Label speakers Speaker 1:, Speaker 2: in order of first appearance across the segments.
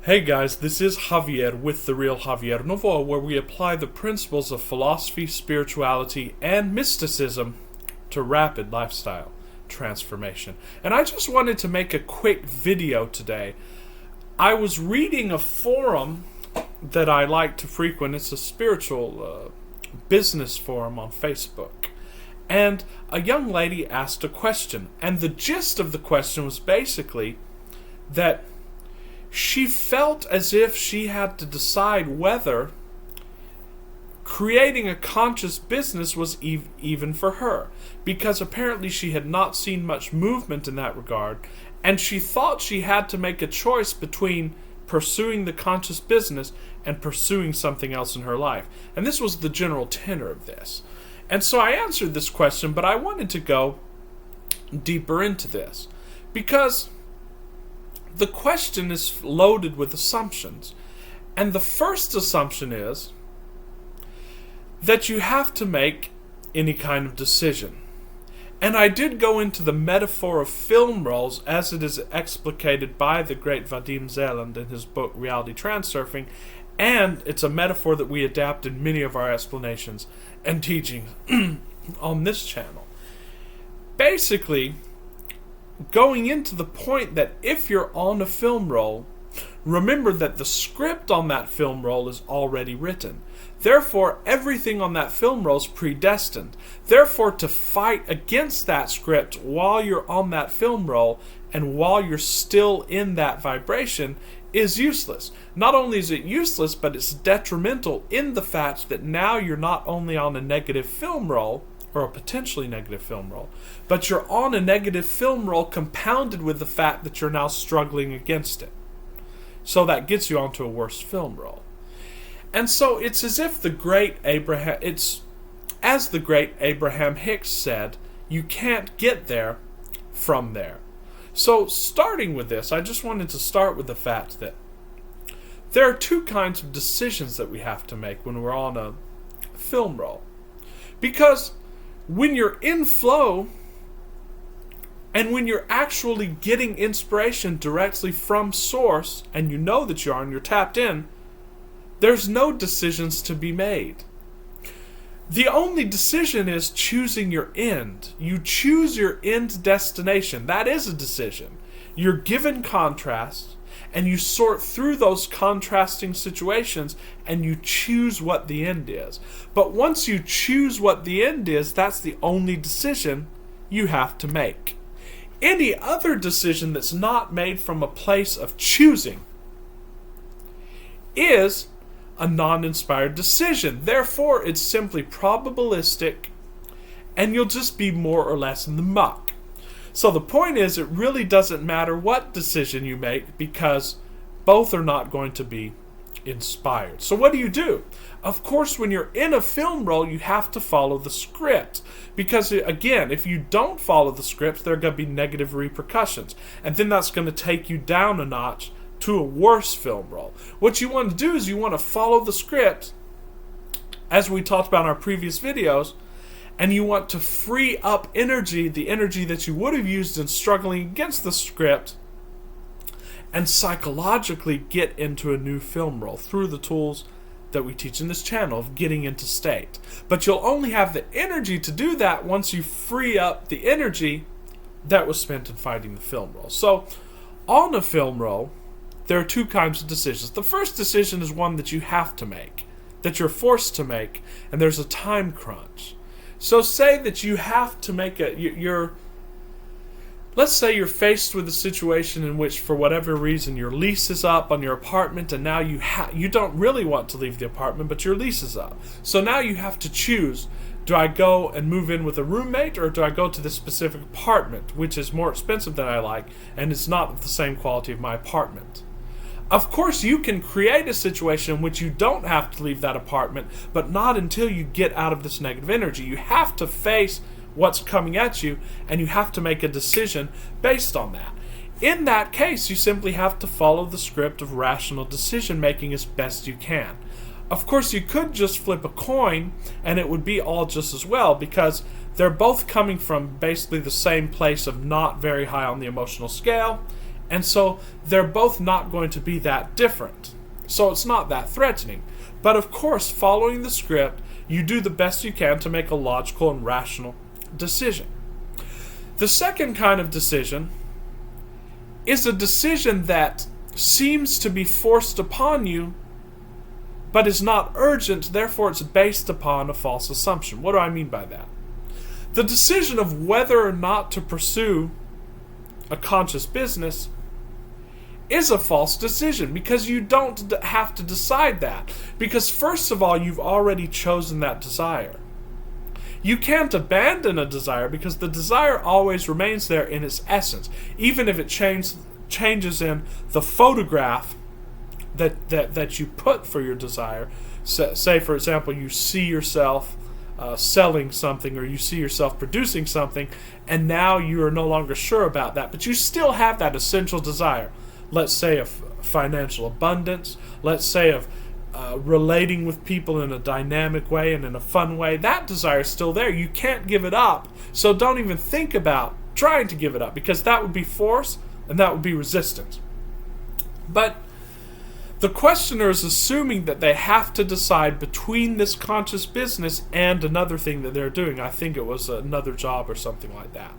Speaker 1: Hey guys, this is Javier with The Real Javier Novo, where we apply the principles of philosophy, spirituality, and mysticism to rapid lifestyle transformation. And I just wanted to make a quick video today. I was reading a forum that I like to frequent. It's a spiritual business forum on Facebook. And a young lady asked a question. And the gist of the question was basically that she felt as if she had to decide whether creating a conscious business was even for her, because apparently she had not seen much movement in that regard, and she thought she had to make a choice between pursuing the conscious business and pursuing something else in her life. And this was the general tenor of this. And so I answered this question, but I wanted to go deeper into this, because the question is loaded with assumptions. And the first assumption is that you have to make any kind of decision. And I did go into the metaphor of film rolls as it is explicated by the great Vadim Zeland in his book Reality Transurfing, and it's a metaphor that we adapt in many of our explanations and teachings on this channel. Basically, going into the point that if you're on a film roll, remember that the script on that film roll is already written. Therefore, everything on that film roll is predestined. Therefore, to fight against that script while you're on that film roll and while you're still in that vibration is useless. Not only is it useless, but it's detrimental in the fact that now you're not only on a negative film roll, or a potentially negative film roll, but you're on a negative film roll compounded with the fact that you're now struggling against it. So that gets you onto a worse film roll. And so it's as if the great Abraham Hicks said, you can't get there from there. So starting with this, I just wanted to start with the fact that there are two kinds of decisions that we have to make when we're on a film roll. Because when you're in flow, and when you're actually getting inspiration directly from source, and you know that you are and you're tapped in, there's no decisions to be made. The only decision is choosing your end. You choose your end destination. That is a decision. You're given contrast, and you sort through those contrasting situations, and you choose what the end is. But once you choose what the end is, that's the only decision you have to make. Any other decision that's not made from a place of choosing is a non-inspired decision. Therefore, it's simply probabilistic, and you'll just be more or less in the muck. So the point is, it really doesn't matter what decision you make, because both are not going to be inspired. So what do? Of course, when you're in a film roll, you have to follow the script. Because, again, if you don't follow the script, there are going to be negative repercussions. And then that's going to take you down a notch to a worse film roll. What you want to do is you want to follow the script, as we talked about in our previous videos, and you want to free up energy, the energy that you would have used in struggling against the script, and psychologically get into a new film roll through the tools that we teach in this channel of getting into state. But you'll only have the energy to do that once you free up the energy that was spent in fighting the film roll. So, on a film roll, there are two kinds of decisions. The first decision is one that you have to make, that you're forced to make, and there's a time crunch. So say that you have to make let's say you're faced with a situation in which, for whatever reason, your lease is up on your apartment, and now you don't really want to leave the apartment, but your lease is up. So now you have to choose, do I go and move in with a roommate, or do I go to this specific apartment, which is more expensive than I like, and it's not of the same quality of my apartment? Of course, you can create a situation in which you don't have to leave that apartment, but not until you get out of this negative energy. You have to face what's coming at you, and you have to make a decision based on that. In that case, you simply have to follow the script of rational decision making as best you can. Of course, you could just flip a coin, and it would be all just as well, because they're both coming from basically the same place of not very high on the emotional scale, And so they're both not going to be that different. So it's not that threatening. But of course, following the script, you do the best you can to make a logical and rational decision. The second kind of decision is a decision that seems to be forced upon you, but is not urgent, therefore it's based upon a false assumption. What do I mean by that? The decision of whether or not to pursue a conscious business is a false decision, because you don't have to decide that. Because first of all, you've already chosen that desire. You can't abandon a desire, because the desire always remains there in its essence, even if it changes in the photograph that you put for your desire. Say, for example, you see yourself selling something, or you see yourself producing something, and now you are no longer sure about that, but you still have that essential desire. Let's say of financial abundance, let's say of relating with people in a dynamic way and in a fun way. That desire is still there. You can't give it up. So don't even think about trying to give it up, because that would be force and that would be resistance. But the questioner is assuming that they have to decide between this conscious business and another thing that they're doing. I think it was another job or something like that.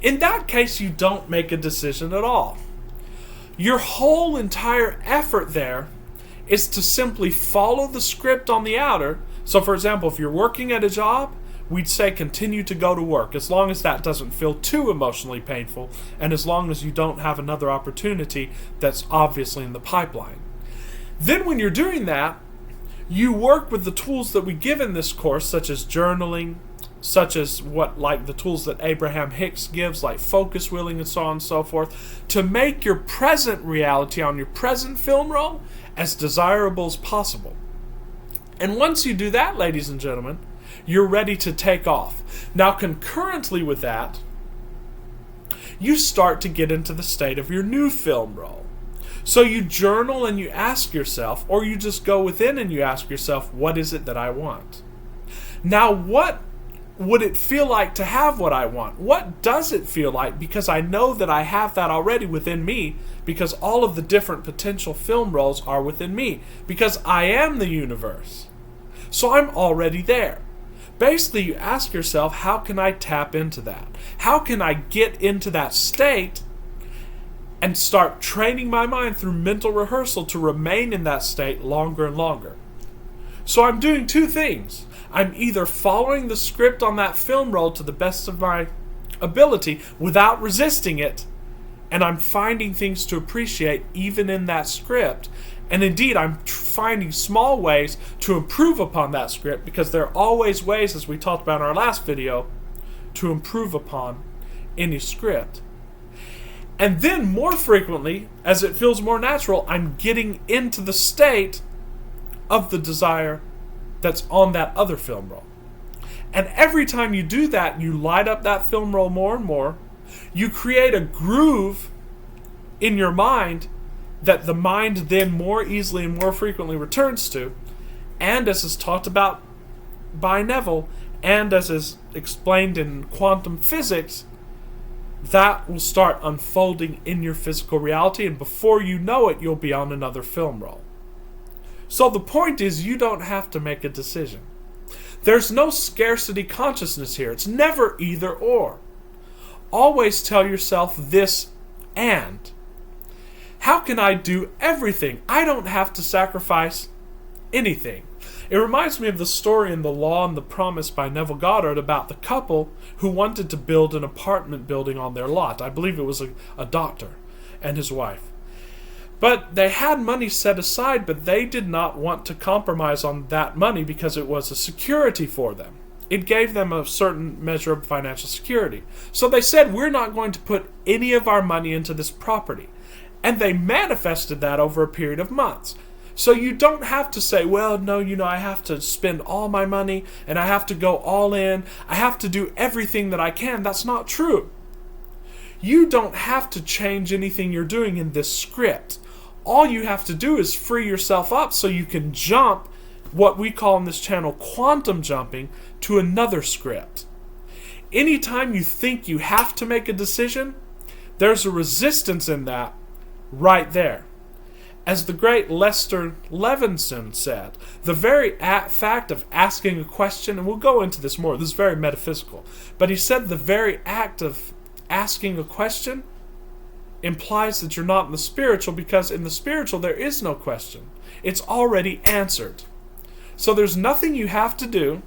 Speaker 1: In that case, you don't make a decision at all. Your whole entire effort there is to simply follow the script on the outer. So, for example, if you're working at a job, we'd say continue to go to work, as long as that doesn't feel too emotionally painful, and as long as you don't have another opportunity that's obviously in the pipeline. Then when you're doing that, you work with the tools that we give in this course, such as journaling, such as like the tools that Abraham Hicks gives, like focus wheeling and so on and so forth, to make your present reality on your present film roll as desirable as possible. And once you do that, ladies and gentlemen, you're ready to take off. Now, concurrently with that, you start to get into the state of your new film roll. So you journal and you ask yourself, or you just go within and you ask yourself, what is it that I want? Now, what would it feel like to have what I want? What does it feel like? Because I know that I have that already within me, because all of the different potential film roles are within me, because I am the universe. So I'm already there. Basically, you ask yourself, how can I tap into that? How can I get into that state and start training my mind through mental rehearsal to remain in that state longer and longer? So I'm doing two things. I'm either following the script on that film roll to the best of my ability without resisting it, and I'm finding things to appreciate even in that script. And indeed, I'm finding small ways to improve upon that script, because there are always ways, as we talked about in our last video, to improve upon any script. And then, more frequently, as it feels more natural, I'm getting into the state of the desire that's on that other film roll. And every time you do that, you light up that film roll more and more. You create a groove in your mind that the mind then more easily and more frequently returns to. And as is talked about by Neville, and as is explained in quantum physics, that will start unfolding in your physical reality, and before you know it, you'll be on another film roll. So the point is, you don't have to make a decision. There's no scarcity consciousness here. It's never either or. Always tell yourself this and. How can I do everything? I don't have to sacrifice anything. It reminds me of the story in The Law and the Promise by Neville Goddard about the couple who wanted to build an apartment building on their lot. I believe it was a doctor and his wife. But they had money set aside, but they did not want to compromise on that money because it was a security for them. It gave them a certain measure of financial security. So they said, we're not going to put any of our money into this property. And they manifested that over a period of months. So you don't have to say, well, no, I have to spend all my money and I have to go all in. I have to do everything that I can. That's not true. You don't have to change anything you're doing in this script. All you have to do is free yourself up so you can jump, what we call in this channel quantum jumping, to another script. Anytime you think you have to make a decision, There's a resistance in that right there. As the great Lester Levinson said, the very fact of asking a question, and we'll go into this more, this is very metaphysical, but he said the very act of asking a question implies that you're not in the spiritual, because in the spiritual there is no question. It's already answered. So there's nothing you have to do,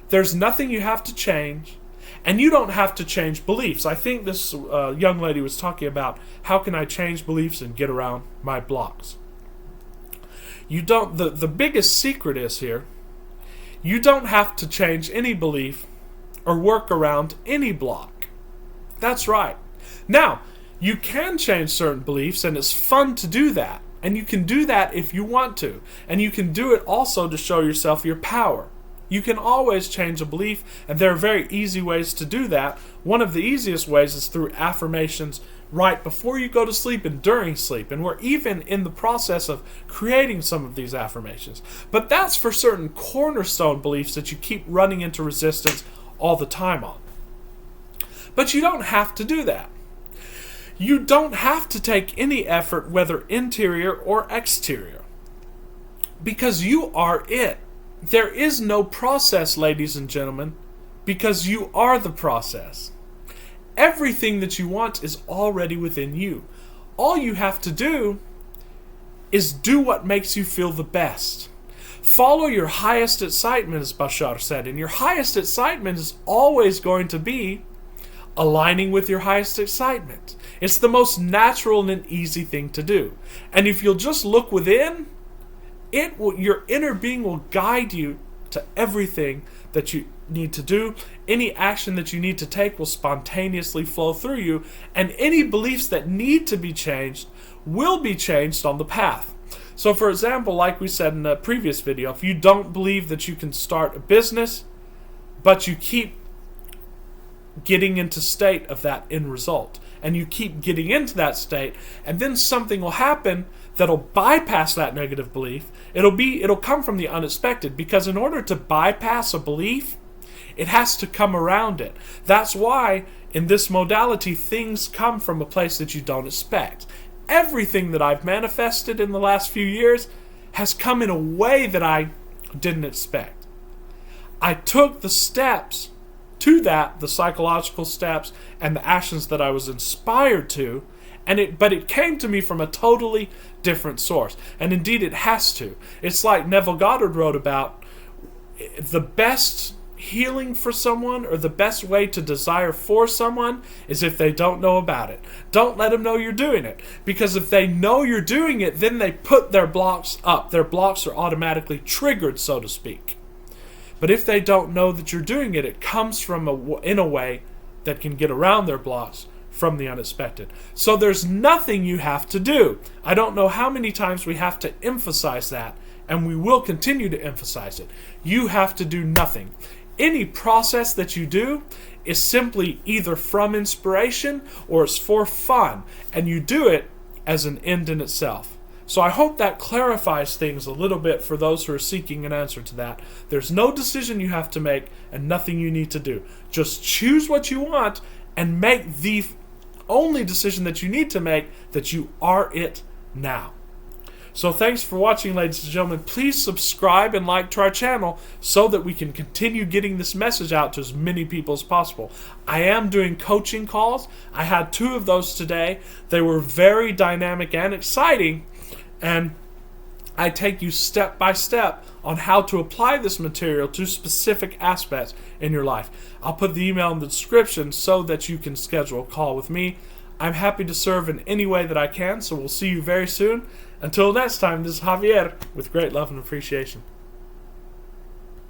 Speaker 1: there's nothing you have to change, and you don't have to change beliefs. I think this young lady was talking about, how can I change beliefs and get around my blocks? You don't. The biggest secret is here, you don't have to change any belief or work around any block. That's right. Now, you can change certain beliefs, and it's fun to do that. And you can do that if you want to. And you can do it also to show yourself your power. You can always change a belief, and there are very easy ways to do that. One of the easiest ways is through affirmations right before you go to sleep and during sleep. And we're even in the process of creating some of these affirmations. But that's for certain cornerstone beliefs that you keep running into resistance all the time on. But you don't have to do that. You don't have to take any effort, whether interior or exterior, because you are it. There is no process, ladies and gentlemen, because you are the process. Everything that you want is already within you. All you have to do is do what makes you feel the best. Follow your highest excitement, as Bashar said, and your highest excitement is always going to be aligning with your highest excitement. It's the most natural and easy thing to do. And if you'll just look within, your inner being will guide you to everything that you need to do. Any action that you need to take will spontaneously flow through you, and any beliefs that need to be changed will be changed on the path. So for example, like we said in a previous video, if you don't believe that you can start a business, but you keep getting into state of that end result, and you keep getting into that state, and then something will happen that'll bypass that negative belief. It'll come from the unexpected, because in order to bypass a belief, it has to come around it. That's why in this modality things come from a place that you don't expect. Everything that I've manifested in the last few years has come in a way that I didn't expect. I took the steps to that, the psychological steps and the actions that I was inspired to, but it came to me from a totally different source. And indeed it has to. It's like Neville Goddard wrote about, the best healing for someone, or the best way to desire for someone, is if they don't know about it. Don't let them know you're doing it, because if they know you're doing it, then they put their blocks up. Their blocks are automatically triggered, so to speak. But if they don't know that you're doing it, it comes in a way that can get around their blocks from the unexpected. So there's nothing you have to do. I don't know how many times we have to emphasize that, and we will continue to emphasize it. You have to do nothing. Any process that you do is simply either from inspiration or it's for fun, and you do it as an end in itself. So I hope that clarifies things a little bit for those who are seeking an answer to that. There's no decision you have to make and nothing you need to do. Just choose what you want and make the only decision that you need to make, that you are it now. So thanks for watching, ladies and gentlemen. Please subscribe and like to our channel so that we can continue getting this message out to as many people as possible. I am doing coaching calls. I had 2 of those today. They were very dynamic and exciting, and I take you step by step on how to apply this material to specific aspects in your life. I'll put the email in the description so that you can schedule a call with me. I'm happy to serve in any way that I can, so we'll see you very soon. Until next time, this is Javier with great love and appreciation.